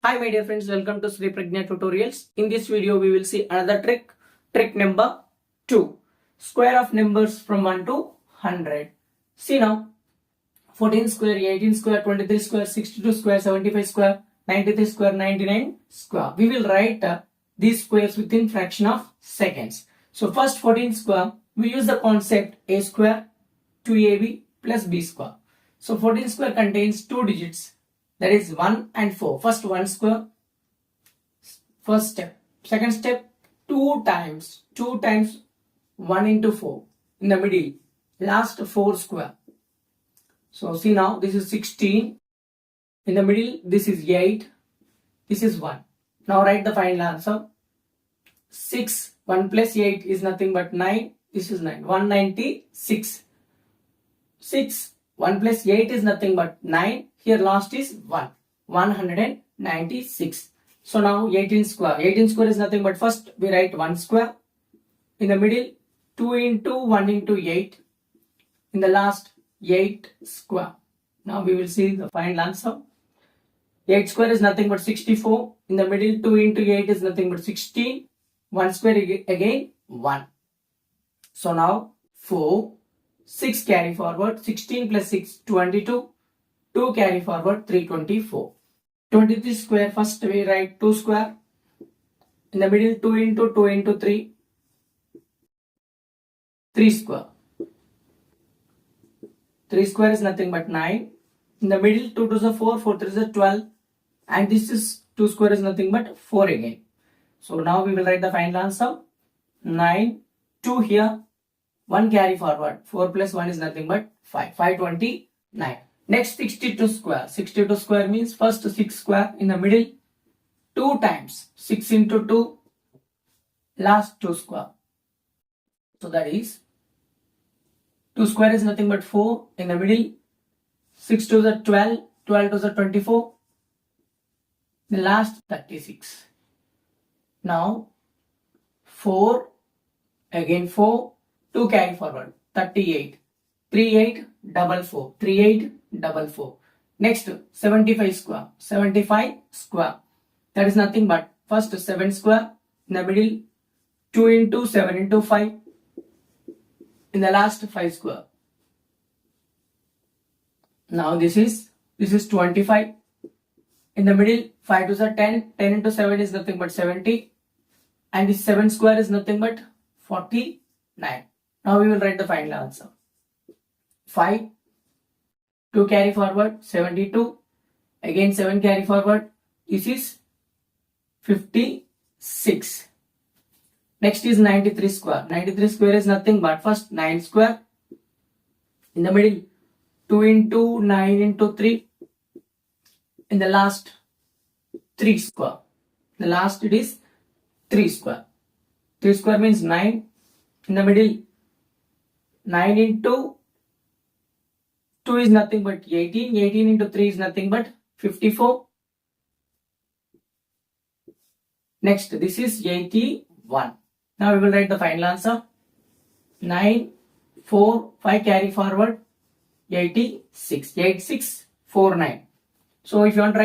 Hi my dear friends, welcome to Sri Pragna tutorials. In this video we will see another trick number 2. Square of numbers from 1 to 100. See now, 14 square, 18 square, 23 square, 62 square, 75 square, 93 square, 99 square. We will write these squares within fraction of seconds. So first 14 square, we use the concept a square 2ab plus b square. So 14 square contains 2 digits. That is 1 and 4. First 1 square, first step. Second step, 2 times 1 into 4 in the middle. Last 4 square. So see now, this is 16. In the middle, this is 8. This is 1. Now write the final answer. 6. 1 plus 8 is nothing but 9. This is 9. 196. 6. 1 plus 8 is nothing but 9. Here last is 1. 196. So now 18 square. 18 square is nothing but first we write 1 square. In the middle 2 into 1 into 8. In the last 8 square. Now we will see the final answer. 8 square is nothing but 64. In the middle 2 into 8 is nothing but 16. 1 square again 1. So now 4. 6 carry forward, 16 plus 6, 22, 2 carry forward, 324. 23 square, first we write 2 square, in the middle 2 into 3, 3 square. 3 square is nothing but 9, in the middle 2 to the 4, 4 to the 12, and this is 2 square is nothing but 4 again. So now we will write the final answer, 9, 2 here, 1 carry forward. 4 plus 1 is nothing but 5. 529. Next 62 square. 62 square means first 6 square in the middle. 2 times 6 into 2. Last 2 square. So that is 2 square is nothing but 4 in the middle. 6 to the 12. 12 to the 24. The last 36. Now 4 again 4. 2 carry forward, 38, 38, double 4, 38, double 4. Next, 75 square, 75 square. That is nothing but first 7 square, in the middle 2 into 7 into 5, in the last 5 square. Now this is 25, in the middle 5 to the 10, 10 into 7 is nothing but 70, and this 7 square is nothing but 49. Now we will write the final answer. 5, 2 carry forward, 72, again 7 carry forward, this is 56. Next is 93 square. 93 square is nothing but first 9 square, in the middle 2 into 9 into 3, in the last 3 square. The last it is 3 square. 3 square means 9, in the middle 9 into 2 is nothing but 18. 18 into 3 is nothing but 54. Next, this is 81. Now we will write the final answer. 9, 4, 5 carry forward, 86. 86, 4, 9. So if you want to write